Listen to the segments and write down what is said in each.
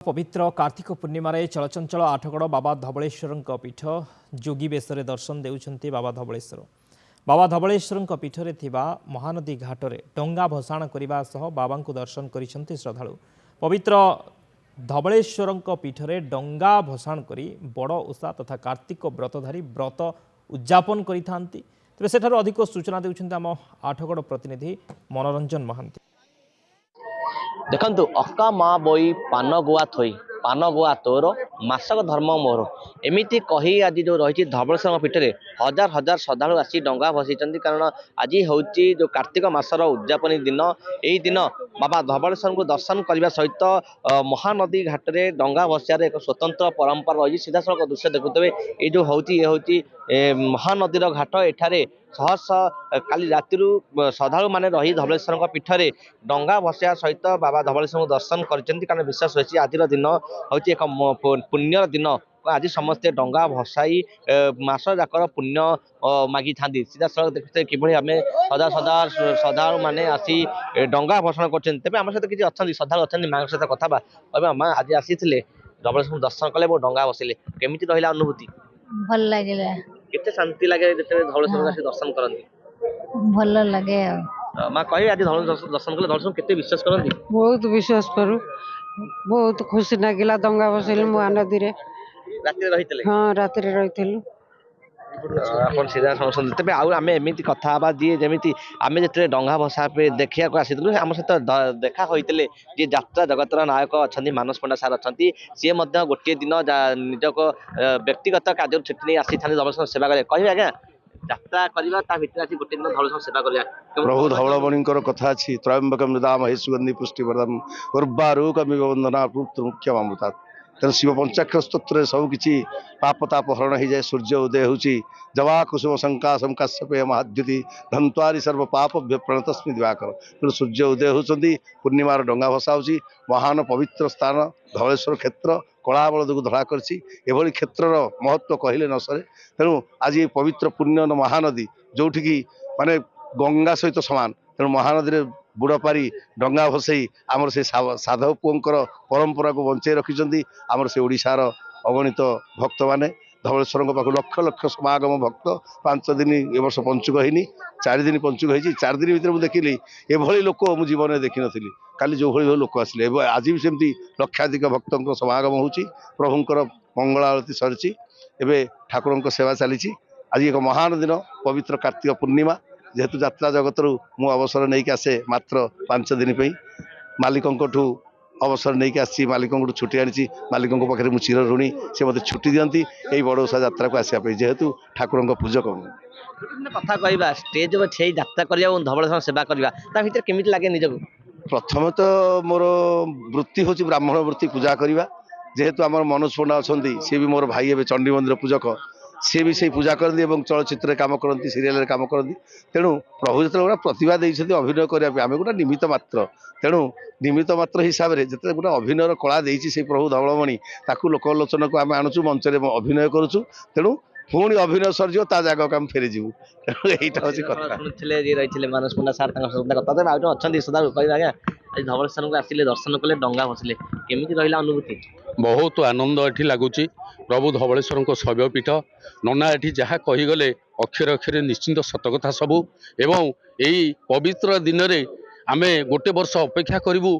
पवित्र कार्तिक पूर्णिमार चलचंचल आठगड़ बाबा धवलेश्वर पीठ जोगी बेसरे दर्शन देउछंती बाबा धवलेश्वर। बाबा धवलेश्वर पीठरे थिबा महानदी घाटरे डंगा भसाण करने सह बाबा को दर्शन करिसंती श्रद्धालु। पवित्र धवलेश्वर पीठरे डंगा भसाण करी बड़ ओषा तथा कार्तिक व्रतधारी व्रत उद्यापन करिथांती। तेबे सेठारु अधिक सूचना देउछंती आम आठगड़ प्रतिनिधि मनोरंजन महांती। देखंतु अक्का माँ बोई पान गुआ थोई पान गुआ तोर मासक धर्म मोर एमिति कही आज जो रही धवलेश्वर पीठरे हजार हजार श्रद्धालु आसी डंगा भसई कारण आज हूँ जो कार्तिक मासर उद्यापनी दिन यही दिन बाबा धवलेश्वर को दर्शन करने सहित महानदी घाटे डंगा भसार एक स्वतंत्र परंपरा रही। सीधा सड़क दृश्य देखुवे ये जो हूँ ये हूँ महानदीर घाट एठारे सहस काली राति श्रद्धालु मैंने रही धवलेश्वर पीठरे डंगा भसा सहित बाबा धवलेश्वर को दर्शन कर विश्वास रही। आज दिन हूँ एक पुण्यर दिन आज समस्ते डंगा भसाई मास जाकर पुण्य मागी था। सीधा सड़क देखते कि आम सदा सदा श्रद्धालु मैंने आसी डंगा भषण कर आम सहित किसी अच्छा श्रद्धालु अच्छा माँ सहित कथा माँ आज आसी धवलेश्वर दर्शन कले डंगा बसिले केमिति रहिला अनुभूति भल लगे केते शांति लगे धवलेश्वर आसी दर्शन करती भल लगे माँ कहे आज धवलेश्वर दर्शन कले धवलेश्वर केते विश्वास करती बहुत विश्वास करू बहुत खुशी लगिला डंगा बसैलु महानदी रे राति रही हाँ राति रे रहिथिलु अपन सीधा समझते तेज आम एमती कथा जी जमी आम जो डंगा भसा पे देखा आसी आम सहित देखा होते जी यात्रा जगतर नायक अच्छा मानस पंडा सार अच्छा सी गोटे दिन निजक व्यक्तिगत कार्य छुट्टी नहीं आसी था धवलेश्वर सेवा करें कहे आज्ञा यात्रा करवा गोटे दिन धवलेश्वर सेवा करा प्रभु धवलमणि कथा अच्छी त्रयंबकम मृदामहे सुगंधि पुष्टिवर्धन उर्वारुकमिव वंदना मुख्यम अमृता तेना शिव पंचाक्षर स्तोत्र सबकि पापताप हरण हो जाए। सूर्य उदय होची जवा कुसुम संकाशम काश्यपेय महाद्युति धंत्वारी सर्व पाप प्रणतस्मि दिवाकर तेणु सूर्य उदय होती पूर्णिमार डंगा भसा हो महान पवित्र स्थान धवलेश्वर क्षेत्र कला बलद को धड़ा कर क्षेत्र महत्व कहले न सरे। तेणु आज ये पवित्र पुण्य महानदी जोठिकी माने गंगा सहित सामान तेणु महानदी बुड़ पारी डंगा भसई आमर से साधव पुओंकर परंपरा को बंचाई रखिंट आमर से ओडिशार अगणित भक्त माने धवलेश्वर पाख लक्ष लक्ष समागम भक्त 5 दिन ए वर्ष पंचुक होनी 4 दिन पंचुक होती 4 दिन भर मुझे देखिली एभली लोक मु जीवन में देखी नी काली जो भाई लोक आसिले आज भी सेमती लक्षाधिक भक्त समागम होची प्रभुंकर मंगल आरती सरी एवं ठाकुर सेवा चली। आज एक महान दिन पवित्र कार्तिक पूर्णिमा जेहेतु यात्रा जगत मु अवसर नहीं आसे मात्र 5 दिन मालिकों अवसर नहीं आसी मालिकों छुट्टी आनी मालिकों पाखे मुझे चिर ऋणी से मत छुट्टी दिखती यही बड़ ओषा यात्रा को आसापी जेहेतु ठाकुर पूजक कथा कहवा स्टेज यात्रा करवा धवलेश्वर सेवा करवा केमी लगे निजक प्रथम तो मोर वृत्ति हूँ ब्राह्मण वृत्ति पूजा करवा जेहेतु आम मनोज पंडा अच्छा सी भी मोर भाई ए चंडी मंदिर पूजक सी भी से पूजा करती चलचित्र काम करती सीरियल काम करती तेणु प्रभु जो गोटे प्रतिभा देते अभिनय करने आम गोटे निमित्त मात्र तेणु निमित्त मात्र हिसाब से जिते गोटे अभिनयर कला देती से प्रभु धवलमणि ताकू लोकलोचन को आम आणुचु मंच अभिनय करुचु तेणु पुणी अभिनय सरीज जगह आम फेरी जीवु यहाँ हूँ कथा रही मानस पंडा सार कथा अच्छा सदा कह आज्ञा आज धवलेश्वर को आसिले दर्शन कले डंगा भसिले केमी रहा अनुभूति बहुत आनंद एठी लगुच प्रभु धवलेश्वर शैवपीठ नना एठी जहाँ कहीगले अक्षर अक्षर निश्चिंत सतकथा सबू एवं यही पवित्र दिन में आम गोटे वर्ष अपेक्षा करूँ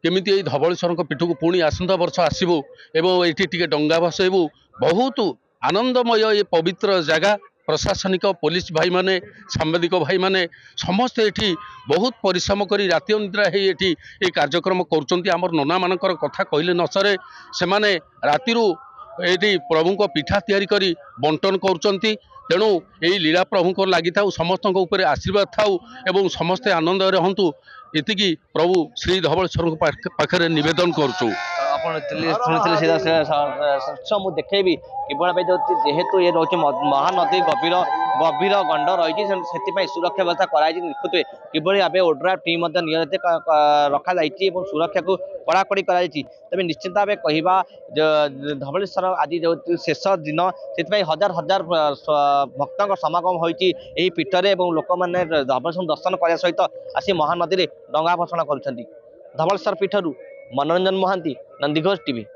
केमिति यही धवलेश्वर पीठ को पुणी आसंता वर्ष आसबू एवं ये टिके डंगा भसेबू बहुत आनंदमय ये पवित्र जगह प्रशासनिक पुलिस भाई माने सांबादिक भाई माने समस्ते एठी बहुत परिश्रम करी राति अनिद्रा हे एठी ये कार्यक्रम करुचंती आमर नना मानकर कथा कहले न सरे सेमाने रातिरु एठी प्रभु को पिठा तैयारी करी बंटन करुचंती तेणु यही लीला प्रभु को लगी था समस्त ऊपर आशीर्वाद थाउ एवं समस्ते आनंद रहंतु एतिकी प्रभु श्री धवलेश्वर पाखरे निवेदन करुचु मुझे देखेबी केवल जेहेतु ये रोचे महानदी गभीर गभीर गंड रही से सुरक्षा व्यवस्था कराई देखुए किभली भाव ओड्रा टीम नियोजित रखा सुरक्षा को कड़ाकड़ी तेज निश्चित भाव कहवा धवलेश्वर आज जो शेष दिन से हजार हजार भक्त समागम होती पीठरे लोक मैंने धवलेश्वर दर्शन करने सहित आसी महानदी में डंगा भषण कर धवलेश्वर पीठर ମନୋରଞ୍ଜନ ମହାନ୍ତି, ନନ୍ଦିଘୋଷ ଟିଭି।